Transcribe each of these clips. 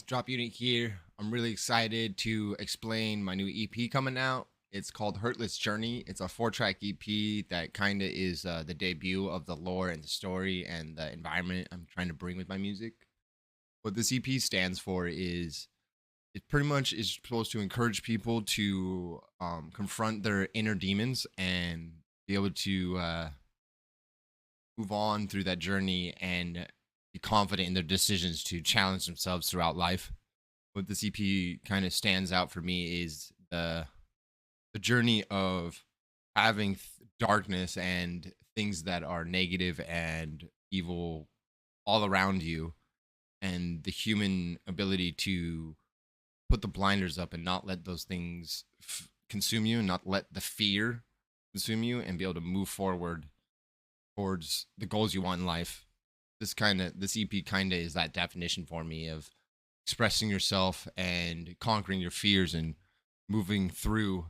Drop Unit here. I'm really excited to explain my new EP coming out. It's called Hurtless Journey. It's a 4-track EP that kind of is the debut of the lore and the story and the environment I'm trying to bring with my music. What this EP stands for is it pretty much is supposed to encourage people to confront their inner demons and be able to move on through that journey and be confident in their decisions to challenge themselves throughout life. What this EP kind of stands out for me is the journey of having darkness and things that are negative and evil all around you, and the human ability to put the blinders up and not let those things consume you, and not let the fear consume you, and be able to move forward towards the goals you want in life. This EP kind of is that definition for me of expressing yourself and conquering your fears and moving through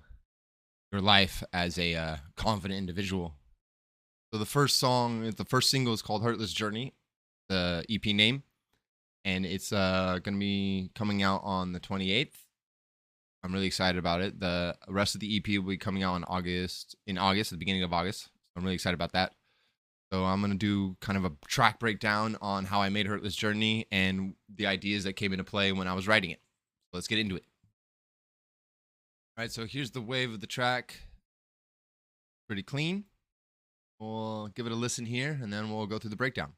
your life as a confident individual. So the first single is called Hurtless Journey, the EP name, and it's going to be coming out on the 28th. I'm really excited about it. The rest of the EP will be coming out in August, at the beginning of August. So I'm really excited about that. So I'm going to do kind of a track breakdown on how I made Hurtless Journey and the ideas that came into play when I was writing it. So let's get into it. All right, so here's the wave of the track. Pretty clean. We'll give it a listen here, and then we'll go through the breakdown.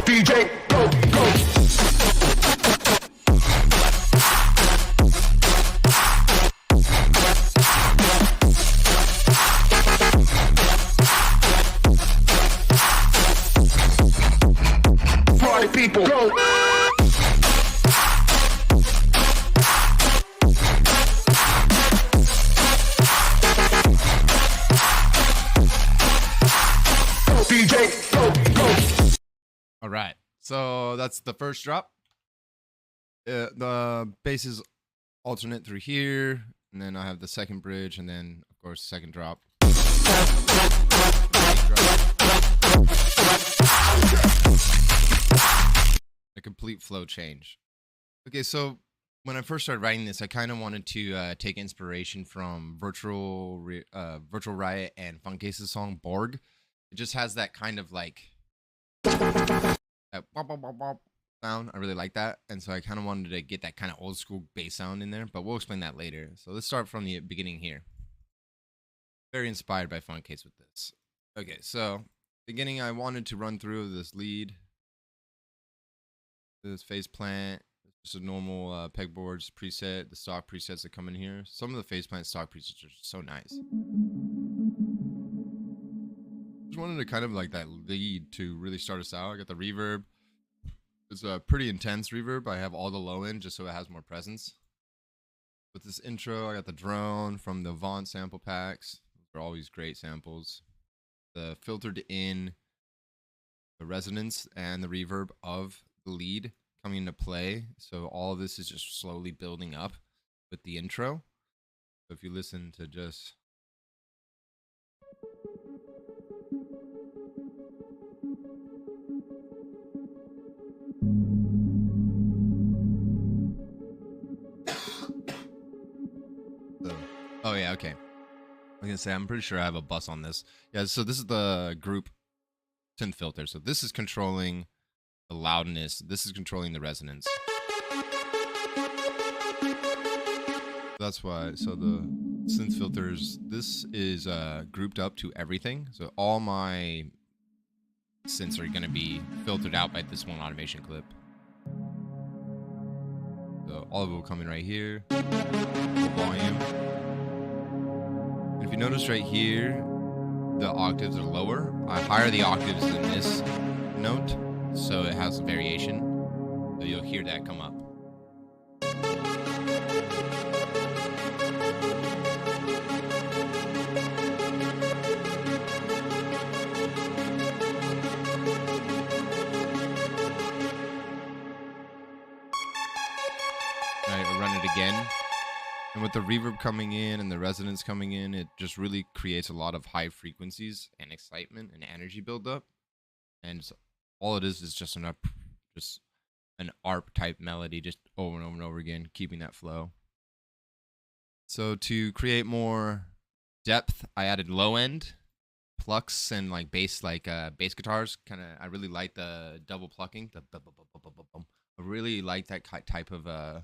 DJ, go, go. Party people, go. DJ, go, go. All right, so that's the first drop. The bass is alternate through here, and then I have the second bridge, and then, of course, second drop. A complete flow change. Okay, so when I first started writing this, I kind of wanted to take inspiration from Virtual Riot and Funcase's song Borg. It just has that kind of like that bop, bop, bop, bop sound. I really like that, and so I kind of wanted to get that kind of old school bass sound in there, but we'll explain that later. So let's start from the beginning here. Very inspired by Funkcase with this. Okay, so beginning, I wanted to run through this lead, this phase plant, just a normal pegboards preset, the stock presets that come in here. Some of the phase plant stock presets are so nice. Just wanted to kind of like that lead to really start us out. I got the reverb. It's a pretty intense reverb. I have all the low end just so it has more presence. With this intro, I got the drone from the Vaughn sample packs. They're always great samples. The filtered in the resonance and the reverb of the lead coming into play. So all of this is just slowly building up with the intro. So if you listen to just oh yeah, okay. I was gonna say I'm pretty sure I have a bus on this. Yeah, so this is the group synth filter. So this is controlling the loudness. This is controlling the resonance. That's why. So the synth filters, this is grouped up to everything. So all my synths are going to be filtered out by this one automation clip. So all of it will come in right here. Volume. And if you notice right here, the octaves are lower. I higher the octaves in this note, so it has variation. So you'll hear that come up. I run it again. And with the reverb coming in and the resonance coming in, it just really creates a lot of high frequencies and excitement and energy buildup. And so all it is just an ARP type melody, just over and over and over again, keeping that flow. So to create more depth, I added low end plucks and like bass guitars. I really like the double plucking. I really like that type of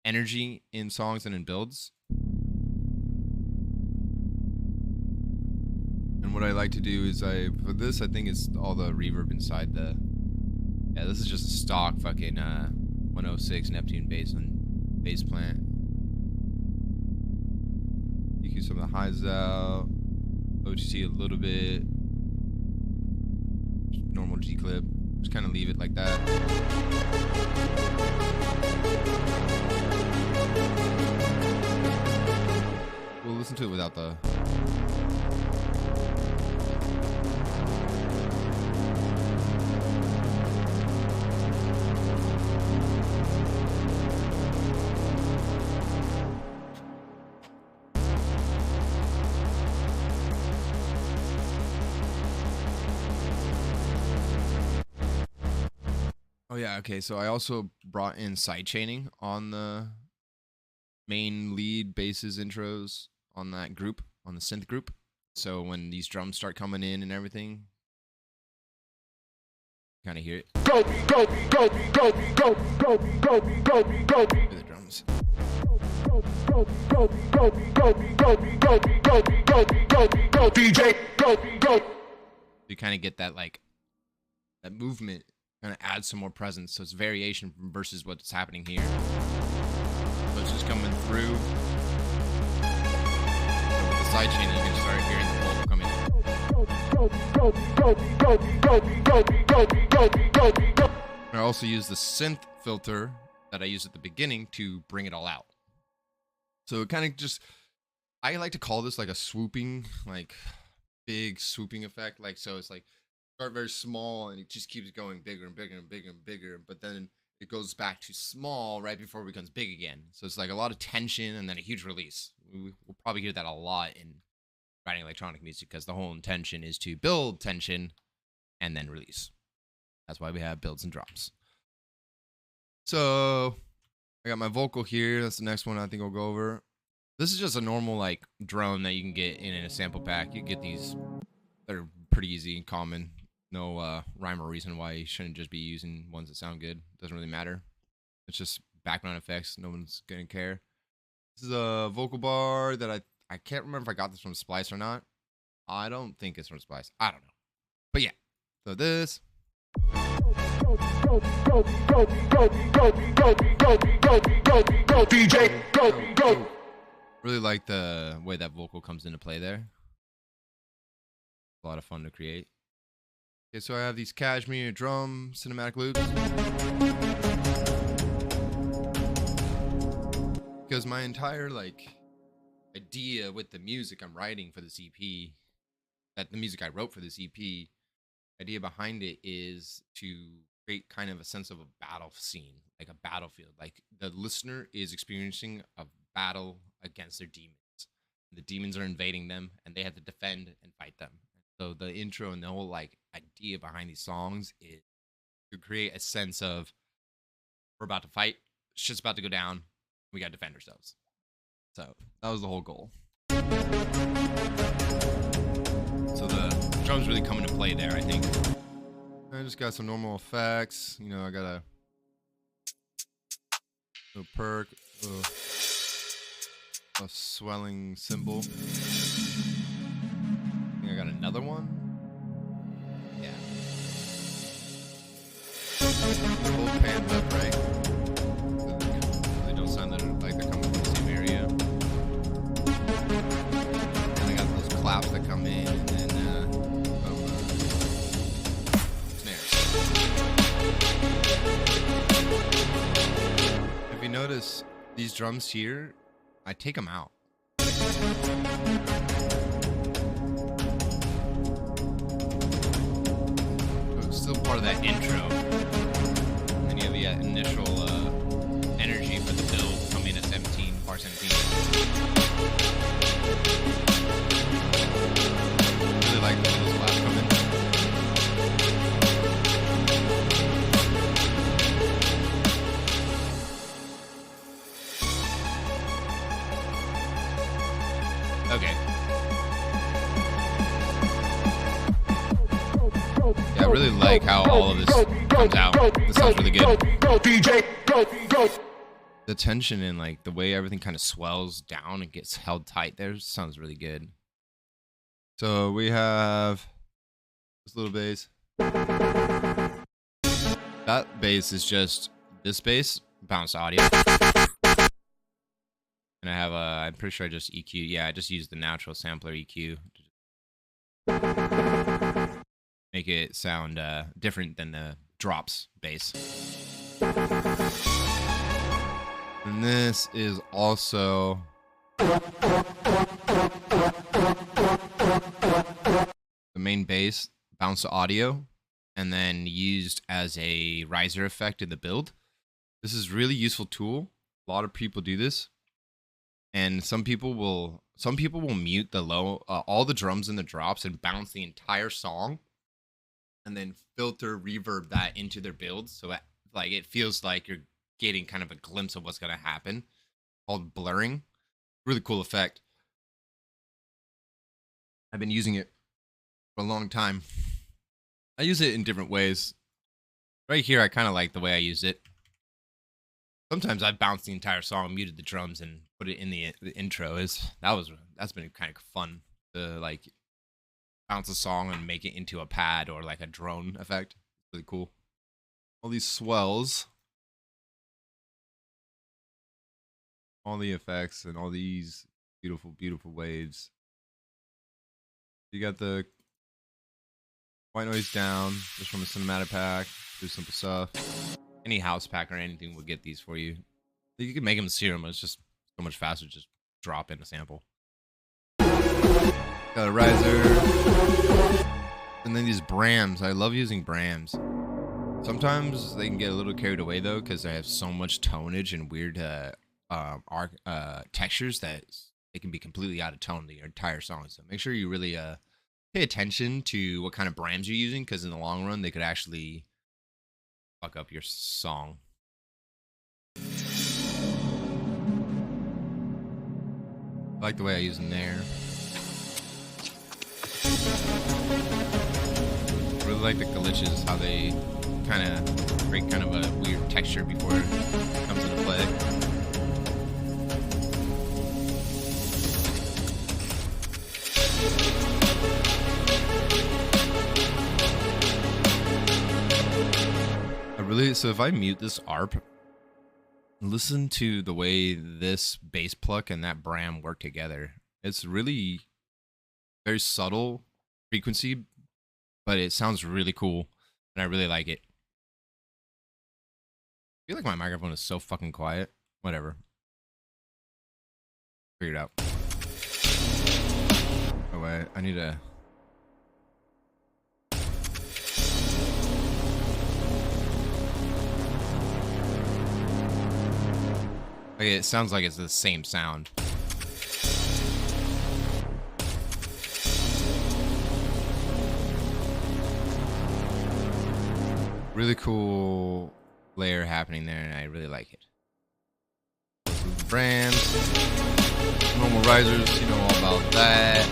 energy in songs and in builds. And what I like to do is for this, I think it's all the reverb inside the, yeah, this is just a stock fucking 106 Neptune bass plant. EQ some of the highs out, OTC a little bit, just normal G clip, just kind of leave it like that. We'll listen to it without the... Oh yeah, okay, so I also brought in sidechaining on the main lead basses intros on that group, on the synth group. So when these drums start coming in and everything, kind of hear it. Go, go, go, go, go, go, go, go, go, Hear the drums. DJ, go, go. You kind of get that like that movement, kind of adds some more presence. So it's variation versus what's happening here. So it's just coming through. So with the side chain, you can start hearing the vocal come in. I also use the synth filter that I used at the beginning to bring it all out. So it kind of just, I like to call this like a swooping, like big swooping effect. Like, so it's like start very small and it just keeps going bigger and bigger and bigger and bigger, but then it goes back to small right before it becomes big again. So it's like a lot of tension and then a huge release. We'll probably hear that a lot in writing electronic music because the whole intention is to build tension and then release. That's why we have builds and drops. So I got my vocal here. That's the next one I think I'll go over. This is just a normal like drone that you can get in a sample pack. You get these that are pretty easy and common. No rhyme or reason why you shouldn't just be using ones that sound good. Doesn't really matter. It's just background effects. No one's gonna care. This is a vocal bar that I can't remember if I got this from Splice or not. I don't think it's from Splice. I don't know. But yeah. So this. DJ, go, go. Really like the way that vocal comes into play there. A lot of fun to create. Okay, so I have these cashmere drum cinematic loops. Because my entire like idea with the music I'm writing for this EP, that the music I wrote for this EP, idea behind it is to create kind of a sense of a battle scene, like a battlefield. Like the listener is experiencing a battle against their demons. The demons are invading them and they have to defend and fight them. So the intro and the whole like idea behind these songs is to create a sense of we're about to fight, shit's about to go down, we gotta defend ourselves. So that was the whole goal. So the drums really come into play there, I think. I just got some normal effects. You know, I got a little perk. A swelling cymbal. I think I got another one. Yeah. Both pans up, right? So they don't sound like they're coming from the same area. And I got those claps that come in, and then snares. If you notice, these drums here, I take them out. It's still part of that intro. And you have the initial energy for the build coming at 17, bar 17. Really like when those claps come in. Okay. Yeah, I really like how all of this comes out. This sounds really good. The tension and like the way everything kind of swells down and gets held tight there sounds really good. So we have this little bass. That bass is just this bass, bounce audio. And I have I'm pretty sure I just EQ. Yeah, I just used the natural sampler EQ to make it sound different than the drops bass. And this is also the main bass, bounce audio, and then used as a riser effect in the build. This is a really useful tool. A lot of people do this. And some people will mute the low, all the drums and the drops and bounce the entire song, and then filter reverb that into their builds, so it feels like you're getting kind of a glimpse of what's gonna happen. Called blurring. Really cool effect. I've been using it for a long time. I use it in different ways. Right here, I kind of like the way I use it. Sometimes I bounce the entire song, muted the drums, and put it in the intro. That's been kind of fun to like bounce a song and make it into a pad or like a drone effect. Really cool. All these swells, all the effects, and all these beautiful, beautiful waves. You got the white noise down just from a cinematic pack. Do simple stuff. Any house pack or anything will get these for you. You can make them serum, but it's just so much faster. Just drop in a sample. Got a riser. And then these brams. I love using brams. Sometimes they can get a little carried away though, because they have so much tonnage and weird textures that it can be completely out of tone the entire song. So make sure you really pay attention to what kind of brams you're using, because in the long run they could actually fuck up your song. I like the way I use them there. I really like the glitches, how they kind of create kind of a weird texture before it comes into play. So if I mute this ARP, listen to the way this bass pluck and that bram work together. It's really very subtle frequency, but it sounds really cool, and I really like it. I feel like my microphone is so fucking quiet. Whatever. Figure it out. Oh wait, I need to... Okay, it sounds like it's the same sound. Really cool layer happening there, and I really like it. Brands, normal risers, you know all about that.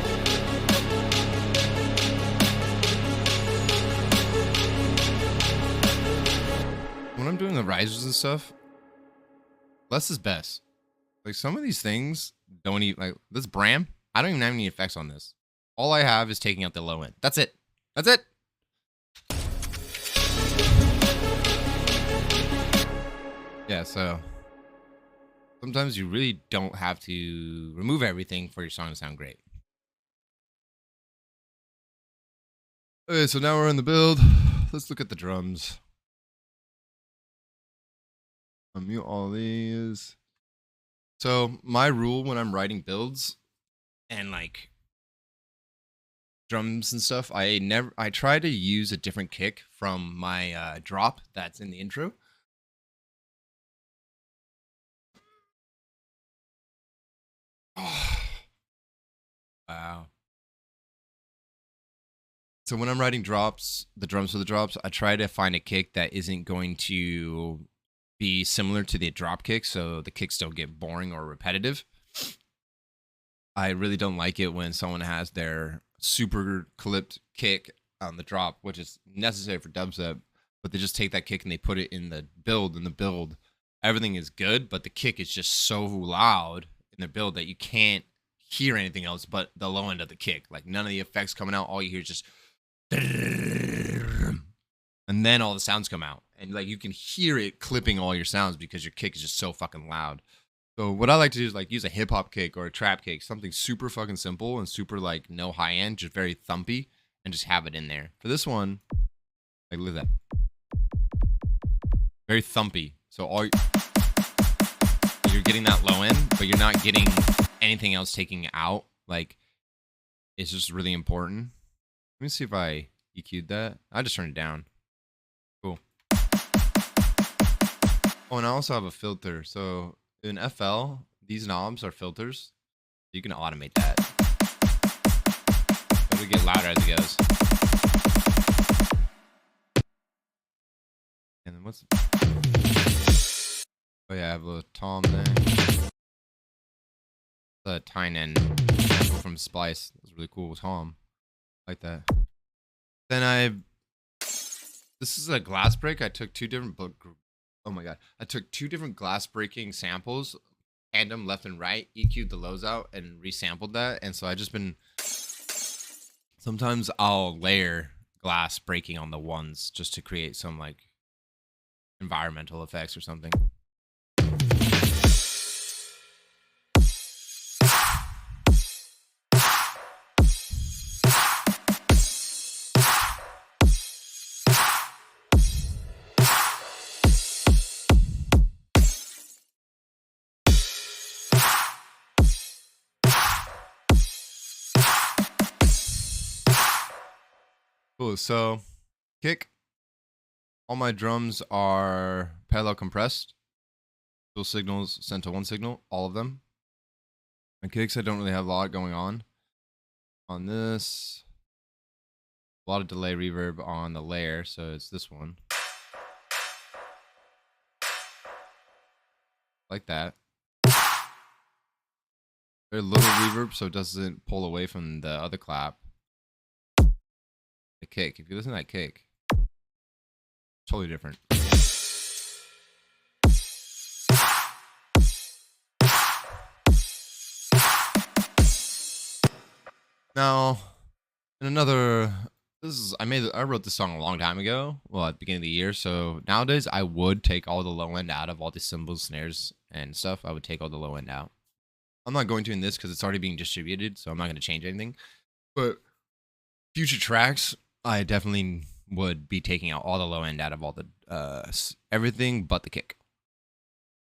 When I'm doing the risers and stuff, less is best. Like some of these things, don't even like this Bram. I don't even have any effects on this. All I have is taking out the low end. That's it. That's it. Yeah, so sometimes you really don't have to remove everything for your song to sound great. Okay, so now we're in the build. Let's look at the drums. I'll mute all these. So my rule when I'm writing builds and like drums and stuff, I try to use a different kick from my drop that's in the intro. Oh. Wow. So when I'm writing drops, the drums for the drops, I try to find a kick that isn't going to be similar to the drop kick, so the kicks don't get boring or repetitive. I really don't like it when someone has their super clipped kick on the drop, which is necessary for dubstep, but they just take that kick and they put it in the build. In the build, everything is good, but the kick is just so loud in the build that you can't hear anything else but the low end of the kick. Like none of the effects coming out, all you hear is just and then all the sounds come out and like you can hear it clipping all your sounds because your kick is just so fucking loud. So what I like to do is like use a hip hop kick or a trap kick, something super fucking simple and super like no high end, just very thumpy, and just have it in there. For this one, like look at that, very thumpy. So you're getting that low end, but you're not getting anything else taking out. Like it's just really important. Let me see if I EQ'd that. I just turned it down. Cool. Oh, and I also have a filter. So in FL, these knobs are filters. You can automate that. It'll get louder as it goes. And then what's... Oh yeah, I have a little tom there. The Tynan from Splice. That was really cool with Tom. Like that. Then this is a glass break. I took two different I took two different glass breaking samples, tandem left and right, EQ'd the lows out and resampled that. And so I just been sometimes I'll layer glass breaking on the ones just to create some like environmental effects or something. Cool, so kick. All my drums are parallel compressed. Dual signals sent to one signal, all of them. My kicks, I don't really have a lot going on. On this, a lot of delay reverb on the layer, so it's this one. Like that. Very little reverb, so it doesn't pull away from the other clap. The kick, if you listen to that kick, totally different. Now, in another, I wrote this song a long time ago, well, at the beginning of the year. So nowadays, I would take all the low end out of all the cymbals, snares, and stuff. I would take all the low end out. I'm not going to in this because it's already being distributed, so I'm not going to change anything. But future tracks, I definitely would be taking out all the low end out of all the everything but the kick.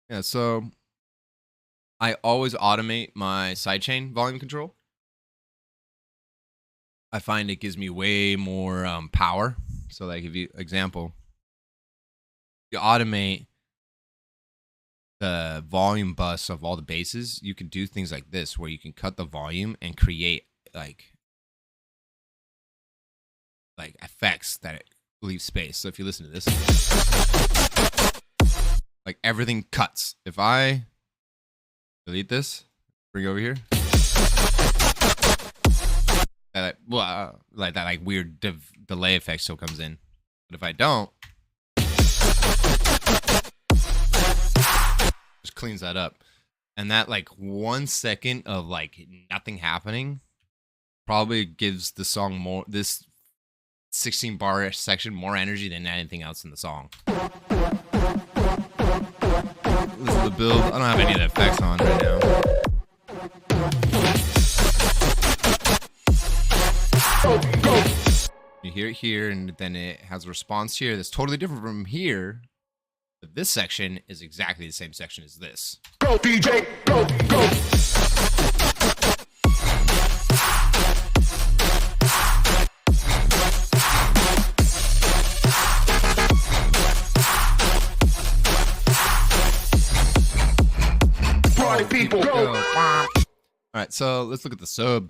Yeah, so I always automate my sidechain volume control. I find it gives me way more power. So like if you automate the volume bus of all the basses, you can do things like this where you can cut the volume and create like effects that leave space. So if you listen to this, like everything cuts. If I delete this, bring it over here, that weird delay effect still comes in. But if I don't, just cleans that up. And that like 1 second of like nothing happening probably gives the song more, this 16 bar section, more energy than anything else in the song. This is the build. I don't have any of the effects on right now. You hear it here, and then it has a response here that's totally different from here. But this section is exactly the same section as this. Go DJ, go, go. Party people, go. All right, so let's look at the sub.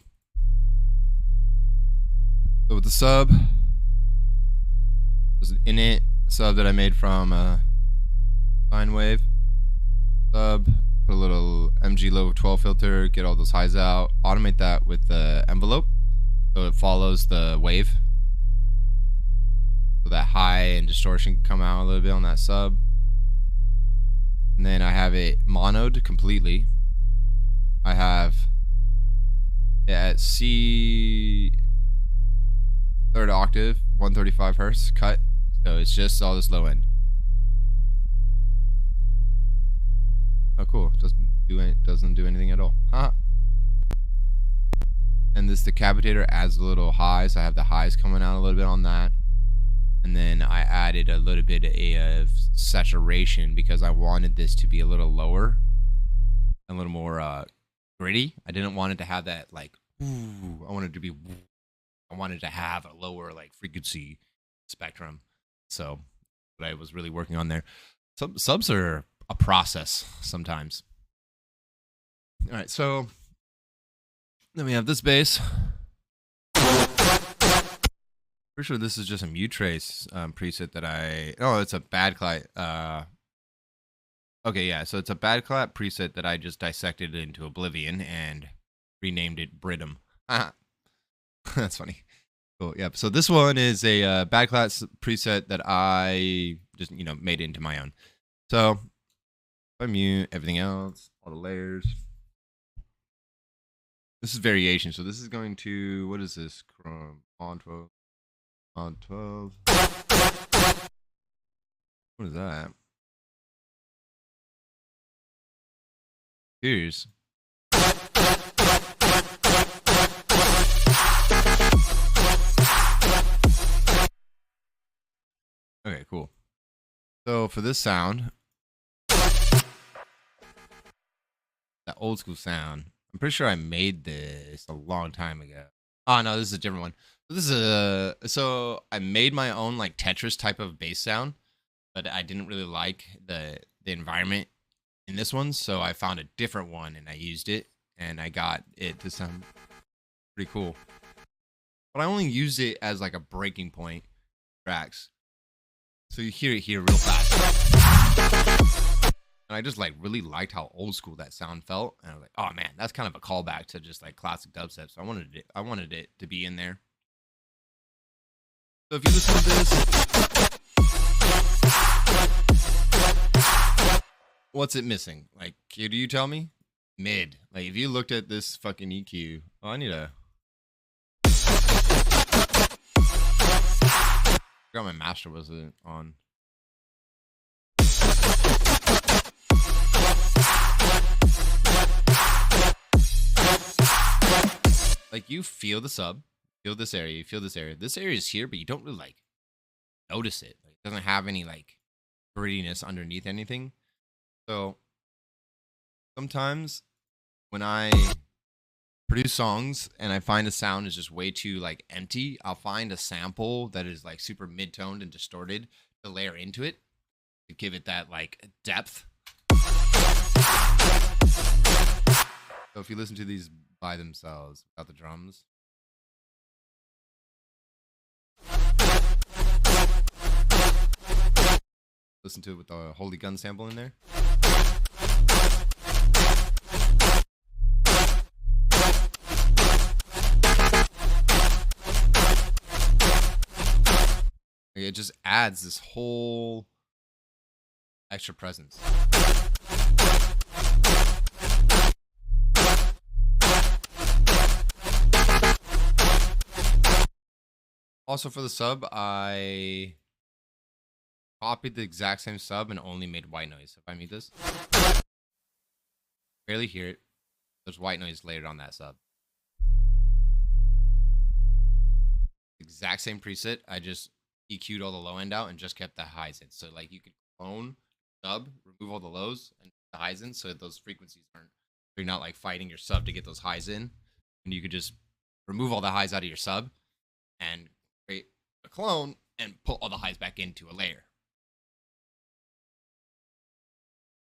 So with the sub, there's an init sub that I made from sine wave sub. Put a little MG low 12 filter, get all those highs out, automate that with the envelope so it follows the wave. So that high and distortion can come out a little bit on that sub. And then I have it monoed completely. I have it at C third octave, 135 hertz cut. So it's just all this low end. Oh, cool. Doesn't do anything at all. Huh. And this decapitator adds a little highs. I have the highs coming out a little bit on that. And then I added a little bit of saturation because I wanted this to be a little lower, a little more gritty. I didn't want it to have that like, ooh, I wanted it to be, I wanted to have a lower like frequency spectrum. So what I was really working on there. Subs are a process sometimes. All right, so then we have this bass. Pretty sure this is just a mute trace preset that it's a bad clap. Okay, yeah, so it's a bad clap preset that I just dissected into oblivion and renamed it Bridum. That's funny. Cool. Yeah. So this one is a bad clap preset that I just made into my own. So if I mute everything else, all the layers. This is variation. So this is going to, what is this? Chrome on 12. On 12. What is that? Here's. Okay, cool. So for this sound, that old school sound, I'm pretty sure I made this a long time ago. Oh no, this is a different one. This is so I made my own like Tetris type of bass sound, but I didn't really like the environment in this one, so I found a different one and I used it, and I got it to sound pretty cool. But I only use it as like a breaking point tracks. So you hear it here real fast. And I just like really liked how old school that sound felt. And I was like, oh man, that's kind of a callback to just like classic dubstep. So I wanted it to be in there. So if you listen to this, what's it missing? Like, do you tell me? Mid. Like if you looked at this fucking EQ, oh, I need a. I forgot my master wasn't on. Like you feel the sub, feel this area, you feel this area. This area is here, but you don't really like notice it. Like, it doesn't have any like grittiness underneath anything. So sometimes when I produce songs and I find a sound is just way too like empty, I'll find a sample that is like super mid-toned and distorted to layer into it to give it that like depth. So if you listen to these by themselves without the drums, listen to it with the Holy Gun sample in there. It just adds this whole extra presence. Also for the sub, I copied the exact same sub and only made white noise. If I mute this, barely hear it. There's white noise layered on that sub. Exact same preset. I just EQ'd all the low end out and just kept the highs in. So like you could clone sub, remove all the lows and the highs in, so those frequencies aren't, you're not like fighting your sub to get those highs in. And you could just remove all the highs out of your sub and create a clone and put all the highs back into a layer.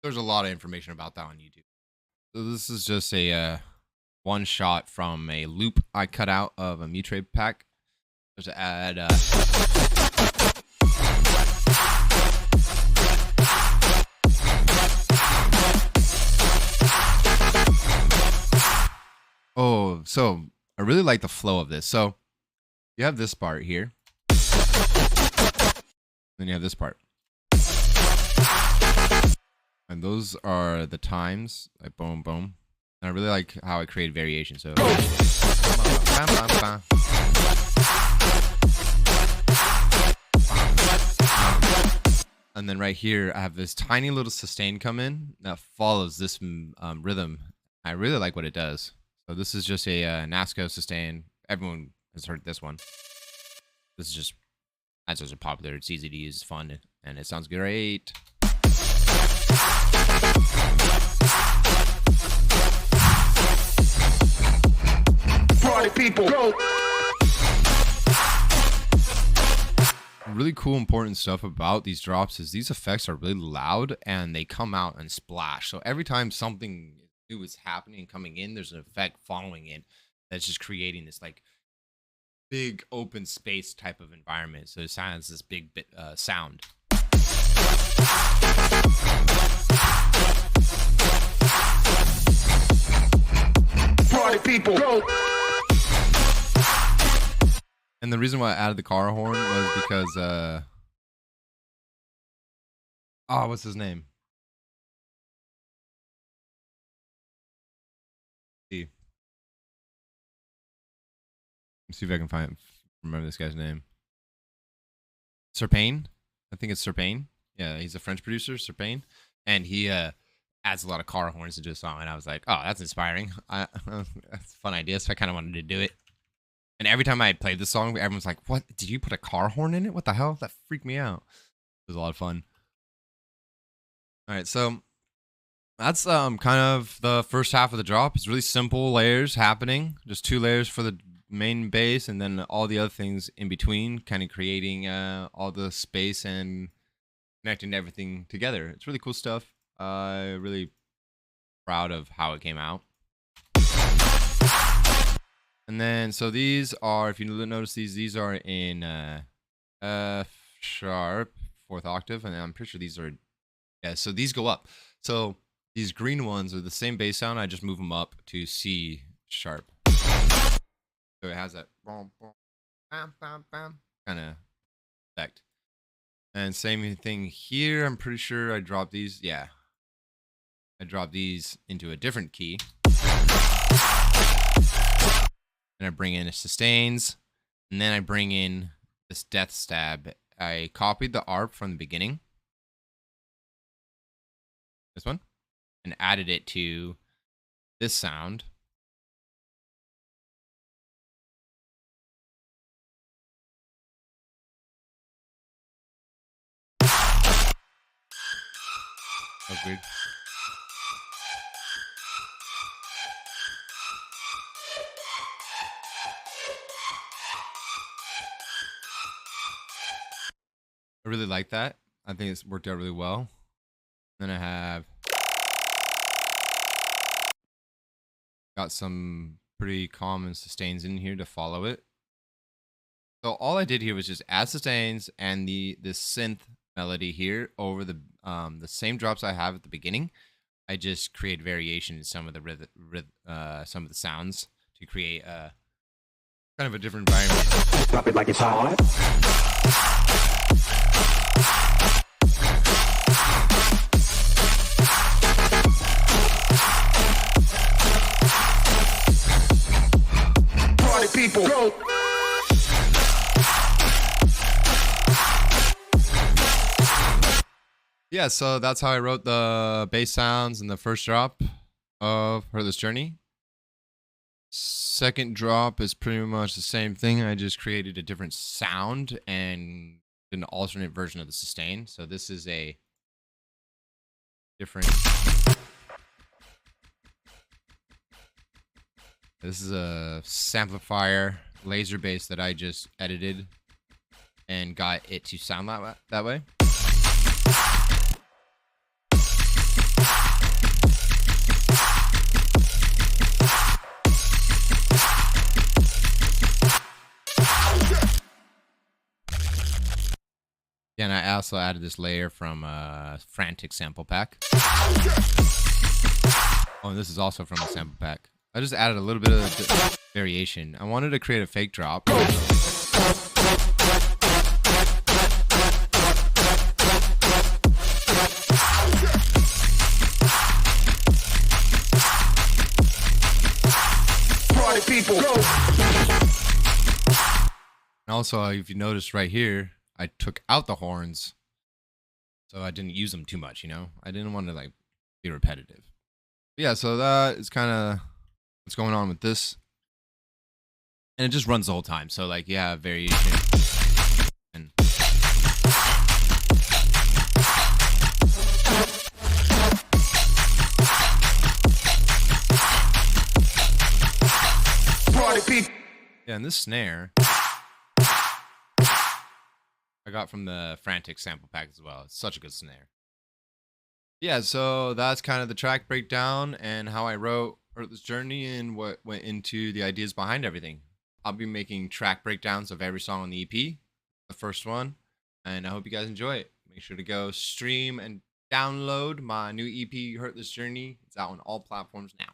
There's a lot of information about that on YouTube. So this is just a one shot from a loop I cut out of a Mutrade pack. Just to add oh, so I really like the flow of this. So you have this part here. Then you have this part. And those are the times, like boom, boom. And I really like how I create variation. So and then right here, I have this tiny little sustain come in that follows this rhythm. I really like what it does. So this is just a NASCO sustain. Everyone has heard this one. This is just, as those are popular, it's easy to use, it's fun, and it sounds great. Party people, go. Really cool, important stuff about these drops is these effects are really loud and they come out and splash. So every time something new is happening, coming in, there's an effect following it that's just creating this like big open space type of environment. So it sounds this big bit sound. Party people, go. And the reason why I added the car horn was because what's his name? Let's see if I can remember this guy's name. Serpain. I think it's Serpain. Yeah, he's a French producer, Serpain. And he adds a lot of car horns into a song. And I was like, oh, that's inspiring. That's a fun idea. So I kind of wanted to do it. And every time I played the song, everyone's like, what? Did you put a car horn in it? What the hell? That freaked me out. It was a lot of fun. All right, so that's kind of the first half of the drop. It's really simple layers happening. Just 2 layers for the main bass and then all the other things in between, kind of creating all the space and connecting everything together. It's really cool stuff. Really proud of how it came out. And then, so these are, if you notice these are in F sharp, 4th octave, and I'm pretty sure these are, yeah, so these go up. So these green ones are the same bass sound, I just move them up to C sharp. So it has that boom, boom, bam, bam, bam kind of effect. And same thing here, I'm pretty sure I dropped these, yeah. I dropped these into a different key. And I bring in a sustains, and then I bring in this death stab. I copied the ARP from the beginning, this one, and added it to this sound. That's weird. I really like that. I think it's worked out really well. Then I have got some pretty common sustains in here to follow it. So all I did here was just add sustains and this synth melody here over the same drops I have at the beginning. I just create variation in some of the some of the sounds to create kind of a different environment. Drop it like it's hot. Party people, go. Yeah, so that's how I wrote the bass sounds in the first drop of Hurtless Journey. Second drop is pretty much the same thing. I just created a different sound and an alternate version of the sustain. So this is a different. This is a samplifier laser bass that I just edited and got it to sound that way. Yeah, and I also added this layer from Frantic sample pack. Oh, and this is also from the sample pack. I just added a little bit of variation. I wanted to create a fake drop. Party people, go. And also, if you notice right here, I took out the horns, so I didn't use them too much, you know? I didn't want to, like, be repetitive. Yeah, so that is kind of what's going on with this. And it just runs the whole time, so, like, yeah, variation. And Party people. yeah, and this snare I got from the Frantic sample pack as well. It's such a good snare. Yeah, so that's kind of the track breakdown and how I wrote Hurtless Journey and what went into the ideas behind everything. I'll be making track breakdowns of every song on the EP, the first one, and I hope you guys enjoy it. Make sure to go stream and download my new EP, Hurtless Journey. It's out on all platforms now.